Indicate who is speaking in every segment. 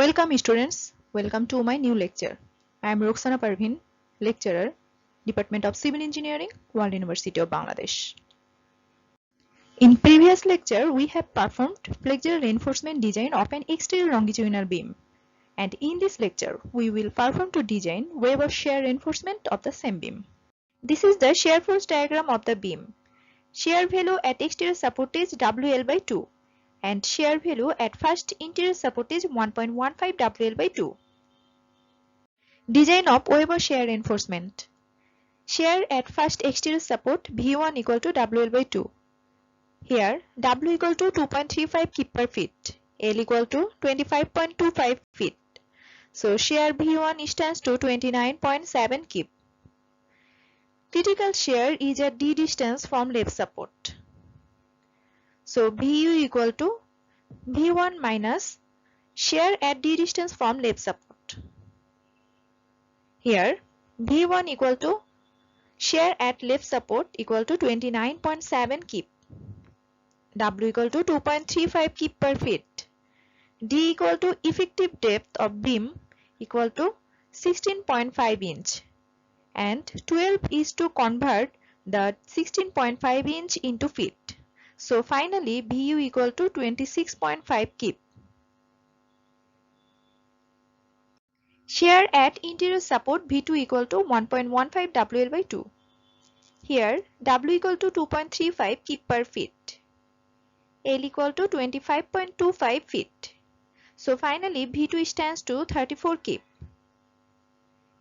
Speaker 1: Welcome students, welcome to my new lecture. I am Roxana Parveen, lecturer, Department of Civil Engineering, World University of Bangladesh. In previous lecture, we have performed flexural reinforcement design of an exterior longitudinal beam. And in this lecture, we will perform to design wave of shear reinforcement of the same beam. This is the shear force diagram of the beam. Shear value at exterior support is WL by 2. And shear value at first interior support is 1.15 WL by 2. Design of wave of shear reinforcement. Shear at first exterior support V1 equal to WL by 2. Here W equal to 2.35 kip per feet, L equal to 25.25 feet. So shear V1 stands to 29.7 kip. Critical shear is at D distance from left support. So VU equal to V1 minus shear at D distance from left support. Here V1 equal to shear at left support equal to 29.7 kip. W equal to 2.35 kip per feet. D equal to effective depth of beam equal to 16.5 inch. And 12 is to convert the 16.5 inch into feet. So finally VU equal to 26.5 kip. Shear at interior support V2 equal to 1.15 WL by 2. Here W equal to 2.35 kip per feet. L equal to 25.25 feet. So finally V2 stands to 34 kip.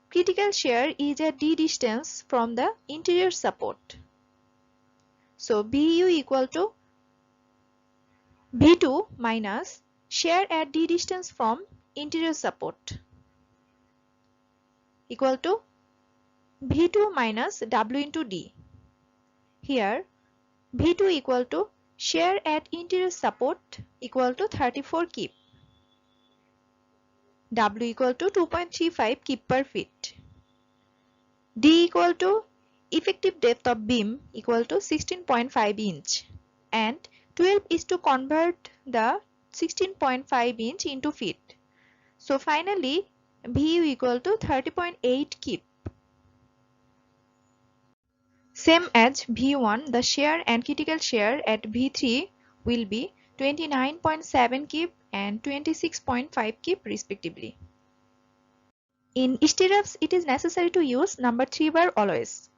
Speaker 1: Critical shear is at D distance from the interior support. So VU equal to V2 minus shear at D distance from interior support equal to V2 minus W into D. Here V2 equal to shear at interior support equal to 34 kip. W equal to 2.35 kip per feet. D equal to effective depth of beam equal to 16.5 inch. And 12 is to convert the 16.5 inch into feet. So finally VU equal to 30.8 kip. Same as V1, the shear and critical shear at V3 will be 29.7 kip and 26.5 kip respectively. In stirrups, it is necessary to use number 3 bar always.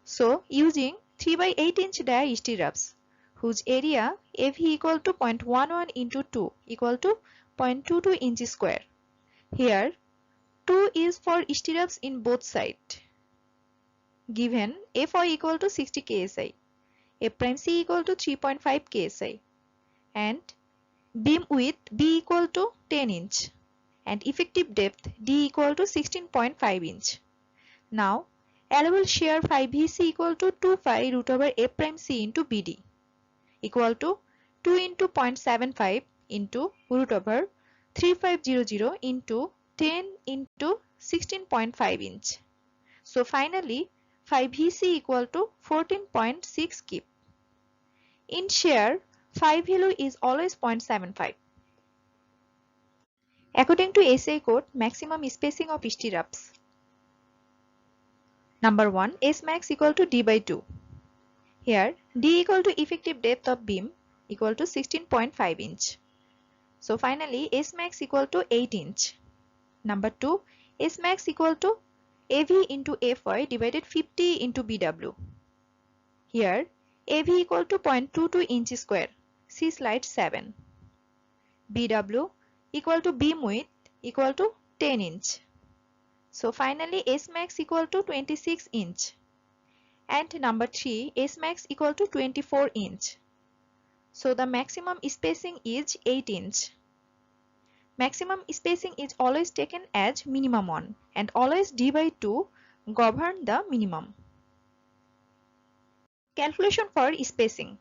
Speaker 1: So using 3 by 8 inch dia stirrups, whose area AV equal to 0.11 into 2 equal to 0.22 inch square. Here 2 is for stirrups in both sides. Given Fy equal to 60 ksi, F'C equal to 3.5 ksi, and beam width B equal to 10 inch, and effective depth D equal to 16.5 inch. Now allowable shear phi Vc equal to 2 phi root over F'C into Bd equal to 2 into 0.75 into root over 3500 into 10 into 16.5 inch. So finally phi Vc equal to 14.6 kip. In shear, phi value is always 0.75. According to SI code, maximum spacing of stirrups. Number 1, S max equal to D by 2. Here D equal to effective depth of beam equal to 16.5 inch. So finally S max equal to 8 inch. Number 2, S max equal to AV into Fy divided 50 into BW. Here AV equal to 0.22 inch square. See slide 7. BW equal to beam width equal to 10 inch. So finally S max equal to 26 inch. And number 3, S max equal to 24 inch. So the maximum spacing is 8 inch. Maximum spacing is always taken as minimum one, and always D by 2 govern the minimum. Calculation for spacing.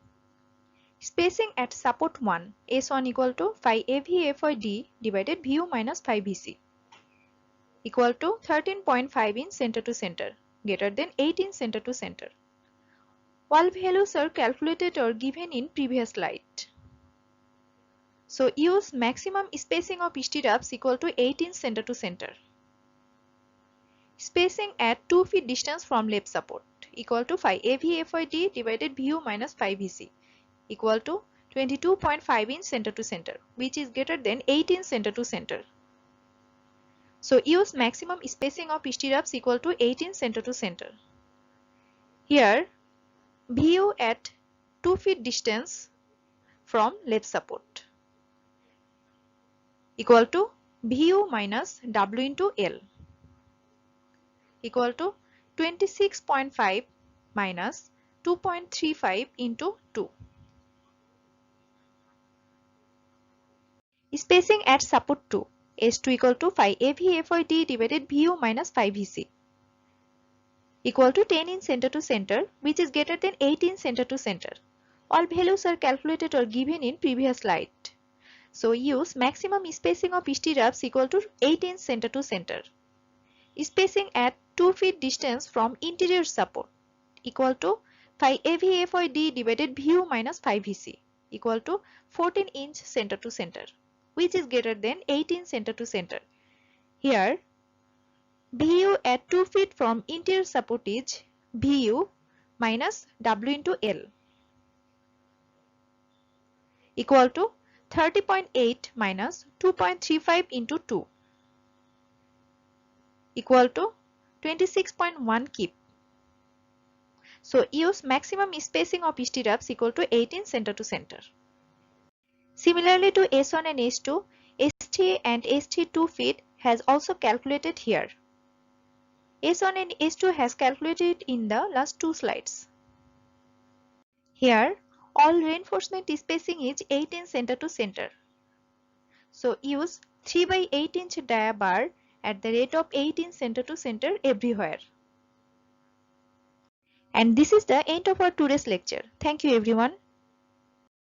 Speaker 1: Spacing at support 1, S1 equal to phi AV Fy D divided VU minus phi VC equal to 13.5 inch center to center, greater than 8 inch center to center. All values are calculated or given in previous slide. So use maximum spacing of stirrups equal to 8 inch center to center. Spacing at 2 feet distance from lap support equal to 5 AVFYD divided VU minus 5 VC equal to 22.5 inch center to center, which is greater than 8 inch center to center. So use maximum spacing of stirrups equal to 8 inch center to center. Here VU at 2 feet distance from lap support equal to VU minus W into L equal to 26.5 minus 2.35 into 2. Spacing at support 2 S2 equal to 5 AVFYD divided VU minus 5 VC equal to 10 inch center to center, which is greater than 8 inch center to center. All values are calculated or given in previous slide. So use maximum spacing of stirrups equal to 8 inch center to center. Spacing at 2 feet distance from interior support equal to 5 AVFYD divided VU minus 5 VC equal to 14 inch center to center, which is greater than 8 inch center to center. Here VU at 2 feet from interior support is VU minus W into L equal to 30.8 minus 2.35 into 2 equal to 26.1 kip. So use maximum spacing of stirrups equal to 8 inch center to center. Similarly to S1 and S2, S3 and S3 2 feet has also calculated here. S1 and S2 has calculated in the last 2 slides. Here all reinforcement spacing is 8 inch center to center. So use 3 by 8 inch dia bar at the rate of 8 inch center to center everywhere. And this is the end of our today's lecture. Thank you everyone.